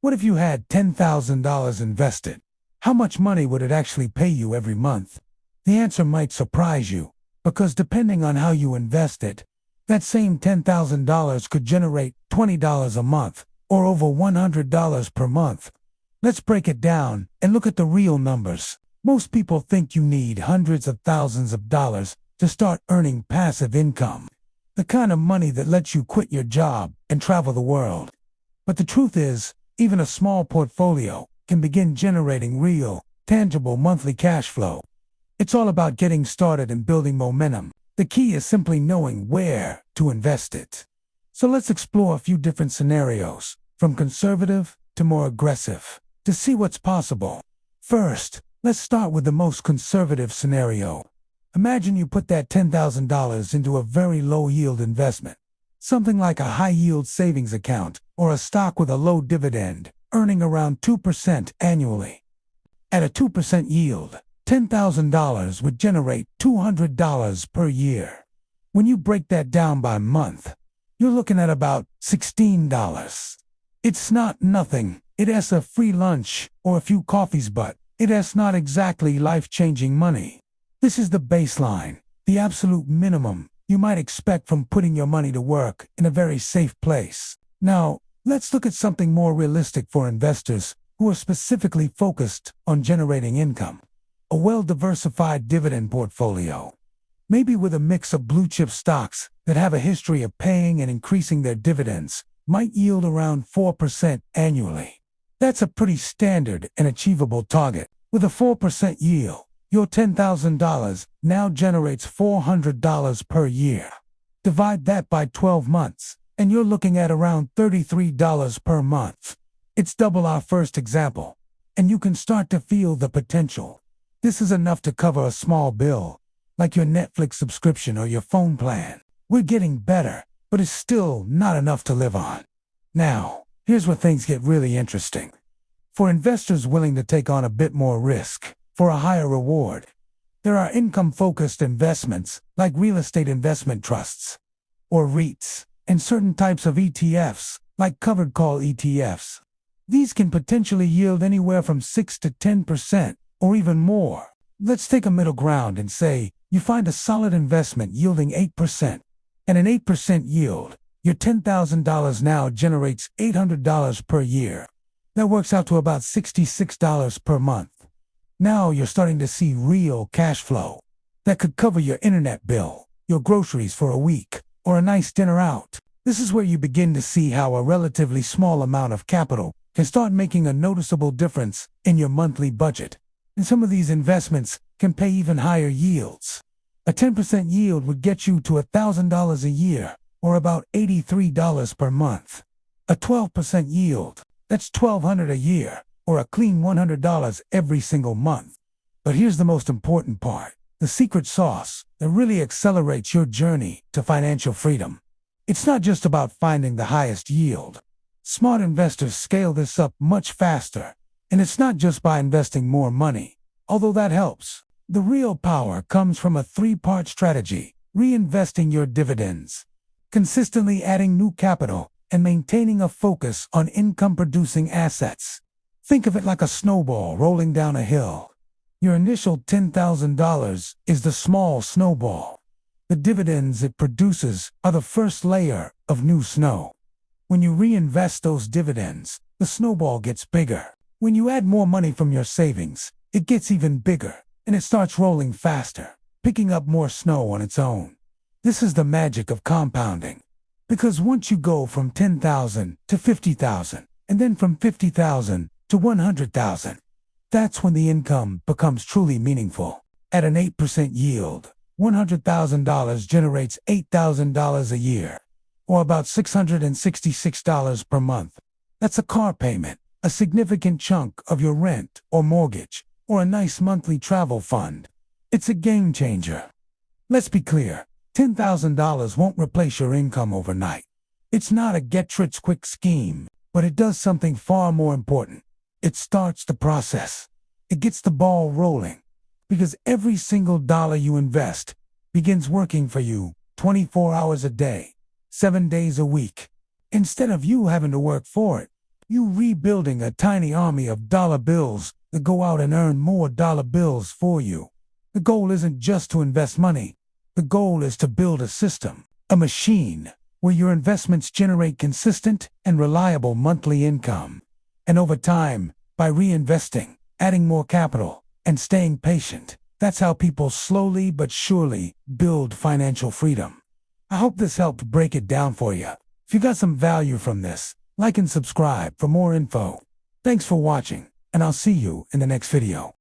What if you had $10,000 invested? How much money would it actually pay you every month? The answer might surprise you, because depending on how you invest it, that same $10,000 could generate $20 a month, or over $100 per month. Let's break it down and look at the real numbers. Most people think you need hundreds of thousands of dollars to start earning passive income, the kind of money that lets you quit your job and travel the world. But the truth is, even a small portfolio can begin generating real, tangible monthly cash flow. It's all about getting started and building momentum. The key is simply knowing where to invest it. So let's explore a few different scenarios, from conservative to more aggressive, to see what's possible. First, let's start with the most conservative scenario. Imagine you put that $10,000 into a very low-yield investment, something like a high-yield savings account or a stock with a low dividend, earning around 2% annually. At a 2% yield, $10,000 would generate $200 per year. When you break that down by month, you're looking at about $16. It's not nothing. It's a free lunch or a few coffees, but it's not exactly life-changing money. This is the baseline, the absolute minimum you might expect from putting your money to work in a very safe place. Now, let's look at something more realistic for investors who are specifically focused on generating income. A well-diversified dividend portfolio, maybe with a mix of blue-chip stocks that have a history of paying and increasing their dividends, might yield around 4% annually. That's a pretty standard and achievable target. With a 4% yield, your $10,000 now generates $400 per year. Divide that by 12 months, and you're looking at around $33 per month. It's double our first example, and you can start to feel the potential. This is enough to cover a small bill, like your Netflix subscription or your phone plan. We're getting better, but it's still not enough to live on. Now, here's where things get really interesting. For investors willing to take on a bit more risk for a higher reward, there are income-focused investments like real estate investment trusts, or REITs, and certain types of ETFs, like covered call ETFs. These can potentially yield anywhere from 6 to 10%, or even more. Let's take a middle ground and say you find a solid investment yielding 8%. At an 8% yield, your $10,000 now generates $800 per year. That works out to about $66 per month. Now you're starting to see real cash flow that could cover your internet bill, your groceries for a week, or a nice dinner out. This is where you begin to see how a relatively small amount of capital can start making a noticeable difference in your monthly budget. And some of these investments can pay even higher yields. A 10% yield would get you to $1,000 a year, or about $83 per month. A 12% yield, that's $1,200 a year, or a clean $100 every single month. But here's the most important part, the secret sauce that really accelerates your journey to financial freedom. It's not just about finding the highest yield. Smart investors scale this up much faster, and it's not just by investing more money, although that helps. The real power comes from a three-part strategy: reinvesting your dividends, consistently adding new capital, and maintaining a focus on income-producing assets. Think of it like a snowball rolling down a hill. Your initial $10,000 is the small snowball. The dividends it produces are the first layer of new snow. When you reinvest those dividends, the snowball gets bigger. When you add more money from your savings, it gets even bigger, and it starts rolling faster, picking up more snow on its own. This is the magic of compounding. Because once you go from $10,000 to $50,000, and then from $50,000 to $100,000, that's when the income becomes truly meaningful. At an 8% yield, $100,000 generates $8,000 a year, or about $666 per month. That's a car payment, a significant chunk of your rent or mortgage, or a nice monthly travel fund. It's a game changer. Let's be clear, $10,000 won't replace your income overnight. It's not a get-rich-quick scheme, but it does something far more important. It starts the process. It gets the ball rolling, because every single dollar you invest begins working for you 24 hours a day, 7 days a week. Instead of you having to work for it, You rebuilding a tiny army of dollar bills that go out and earn more dollar bills for you. The goal isn't just to invest money. The goal is to build a system, a machine, where your investments generate consistent and reliable monthly income. And over time, by reinvesting, adding more capital, and staying patient, that's how people slowly but surely build financial freedom. I hope this helped break it down for you. If you got some value from this, like and subscribe for more info. Thanks for watching, and I'll see you in the next video.